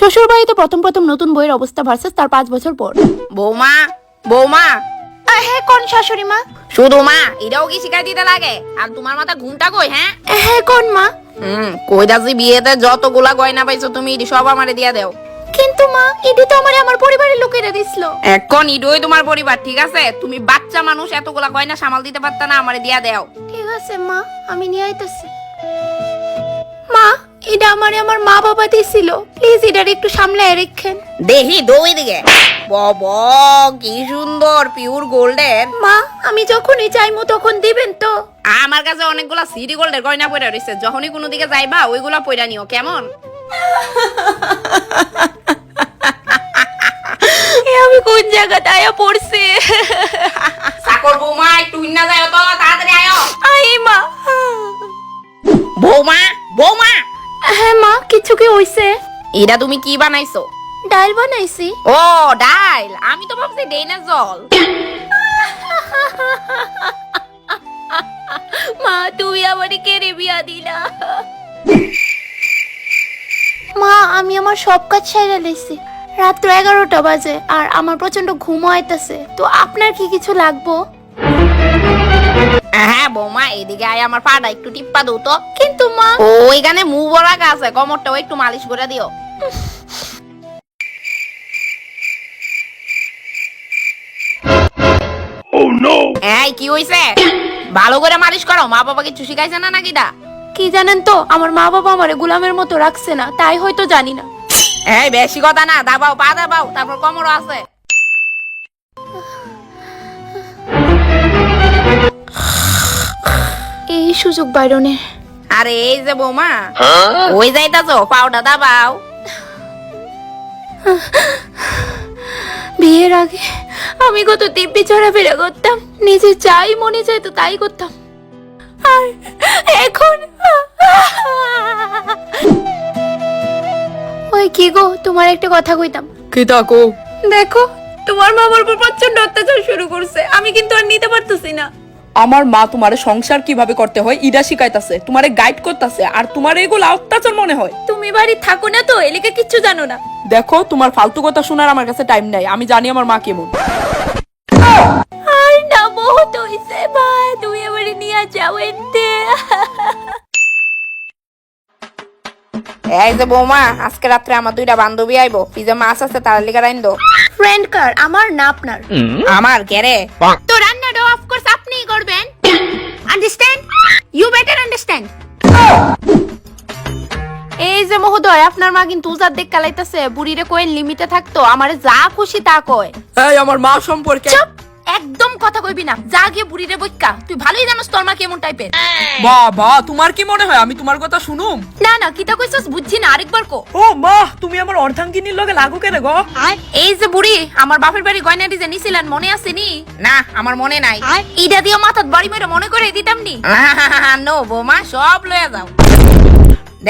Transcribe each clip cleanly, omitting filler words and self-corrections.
শ্বশুর বাড়িতে প্রথম প্রথম নতুন বইয়ের অবস্থা ভার্সেস তার 5 বছর পর। বৌমা বৌমা হ্যাঁ কোন শাশুড়ি মা? শুধু মা এটাও কি শিখাই দিতে লাগে? আর তোমার মাথা ঘুমটা কই? হ্যাঁ কোন মা? কই দাসি বিয়েতে যতগুলা গয়না পাইছো তুমি ইডি সব আমারে দিয়া দাও। কিন্তু মা ইডি তো আমার পরিবারের লোকেরা দিছিল। এখন ইডোই তোমার পরিবার, ঠিক আছে? তুমি বাচ্চা মানুষ, এতগুলা গয়না সামাল দিতে পারতা না? আমারে দিয়া দাও। ঠিক আছে মা, আমি নিয়ে আইতাছি। মা এটা আমার মা বাবা দিছিল, প্লিজ এটার একটু সামলায় রাখেন। দেখি দই দিকে বাবা কি সুন্দর পিওর গোল্ডের। মা আমি যখনই চাইমু তখন দিবেন তো? আমার কাছে অনেকগুলা সিটি গোল্ডের গয়না পড়ে রয়েছে, যখনই কোনো দিকে যাইবা ওইগুলা পয়রা নিও, কেমন? আমি কোন জায়গাতে আয়া পড়ছি? সাকর বৌমা একটু না যায় তো তাড়াতাড়ি আয়ো। আই মা। বৌমা বৌমা। হ্যাঁ মা, কিছু কি হইছে? এটা তুমি কি বানাইছো? ডাল বানাইছি। ও ডাল, আমি তো ভাবছি ডেইনা জল। মা তুমি আমারে কেড়ে বিয়া দিলা। মা আমি আমার সব কাজ সেরে লইছি, রাত্র 11টা বাজে আর আমার প্রচন্ড ঘুম আইতাছে, তো আপনার কি কিছু লাগবো? হ্যাঁ বৌমা এদিকে আয়, আমার পাটা একটু টিপ্পা দাও তো। কিন্তু মা ওইখানে মুভ রাখা আছে, কোমরটাও একটু মালিশ করে দিও। এই কি হইছে? ভালো করে মালিশ করো, মা বাবা কিছু শিখাইছে না নাকি? কি জানেন তো, আমার মা বাবা আমারে গোলামের মতো রাখছে না, তাই হয়তো জানি না। এই বেশি কথা না, দাবাও পা দাবাও, তারপর কোমরও আছে। এই সুযোগ বাইরনের। আরে এই যে বৌমা ওই যাইতাছো, পাউডা দাবাও। বিয়ের আগে আমি কত দিব্যি চড়াফেরা করতাম, নিজে যাই মনে চাইতো তাই করতাম, আর এখন ওই কি গো, তোমার একটা কথা কইতাম। কি তাকো? দেখো তোমার মা আমার উপর প্রচন্ড অত্যাচার শুরু করছে, আমি কিন্তু আর নিতে পারতেছি না। আমার মা তোমারে সংসার কিভাবে করতে হয় ইডা শিখাইতাছে, তোমারে গাইড করতেছে, আর তোমার এগুলো অত্যাচার মনে হয়। তুমি বাড়ি থাকো না তো, এলিকে কিচ্ছু জানো না। দেখো তোমার ফালতু কথা শোনার আমার কাছে টাইম নাই, আমি জানি আমার মা কেমন। আর না বহুত হইছে মা, তুমি আমারে নিয়ে যাও এতে। এই যে বৌমা আজকে রাত্রে আমার দুইটা বান্ধবী আইবো, ফ্রিজে মাছ আছে তার লিগা রাইন দো। ফ্রেন্ড কার, আমার না আপনার? আমার কেরে? তো রান্নাটা অফ কোর্স আপনিই করবেন, আন্ডারস্ট্যান্ড? You better understand. এই যে মহোদয়, আপনার মা কিন্তু উজার দেখ কালাইতাছে, বুড়িরে কইন লিমিটে থাকতো, আমারে যা খুশি তা কয়। এই আমার মা সম্পর্কে চুপ, একদম কথা কইবি না, যা গিয়ে বুড়িরে বইক্কা, তুই ভালোই জানোস তোর মা কেমন টাইপের। বাবা তোমার কি মনে হয় আমি তোমার কথা শুনুম? না না, কিতা কইছস বুঝছি না, আরেকবার কো। ও মা তুমি আমার অর্ধাঙ্গিনীর লগে লাগু কেন গো? এই যে বুড়ি, আমার বাপের বাড়ি গয়নাটি যে নিছিলেন মনে আছে নি? না আমার মনে নাই। ইডা দিয়ে মাথাত বাড়ি মেরে মনে করে দিতাম নি। নো বৌমা সব লয়ে যাও।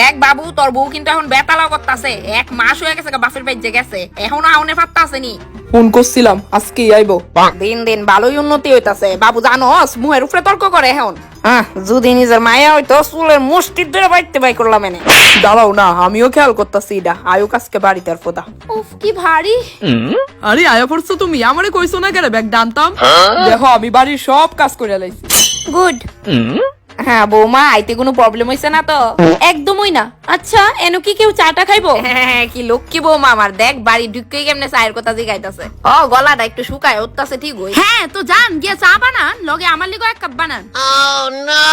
দেখ বাবু তোর বউ কিন্তু এখন বেতালাও করতাছে, 1 মাস হয়ে গেছে বাপের বাড়িতে গেছে, এখনো আউনে পাত্তা আসেনি। ফোন করছিলাম আজকেই আইবো। দিন দিন ভালোই উন্নতি হইতাছে বাবু, জানোস মুহের উপরে তর্ক করে এখন। যদি নিজের মায়া হইতো চুলের মুষ্টির ধরে বাইতে বাই করলাম এনে। দাঁড়াও না, আমিও খেয়াল করতেছি এটা আয়ুক আজকে বাড়িতে আর ফোদা। উফ কি ভারী। আরে আয়া পড়ছো তুমি, আমারে কইছো না কেন ব্যাগ ডানতাম? দেখো আমি বাড়ির সব কাজ করে লাইছি। গুড। হ্যাঁ বৌমা আইতে কোনো প্রবলেম হইছে না তো? একদমই না। আচ্ছা এনো কি কেউ চাটা খাইবো? হ্যাঁ কি লক্ষ্মী বৌমা আমার, দেখ বাড়ি ঢুকে কেমনে চায়ের কথা জিগাইতাছে। ও গলাটা একটু শুকায় উঠতাছে ঠিক হই। হ্যাঁ তো যান গিয়া চা বানান, লগে আমার লিগো 1 কাপ বানান। Oh no!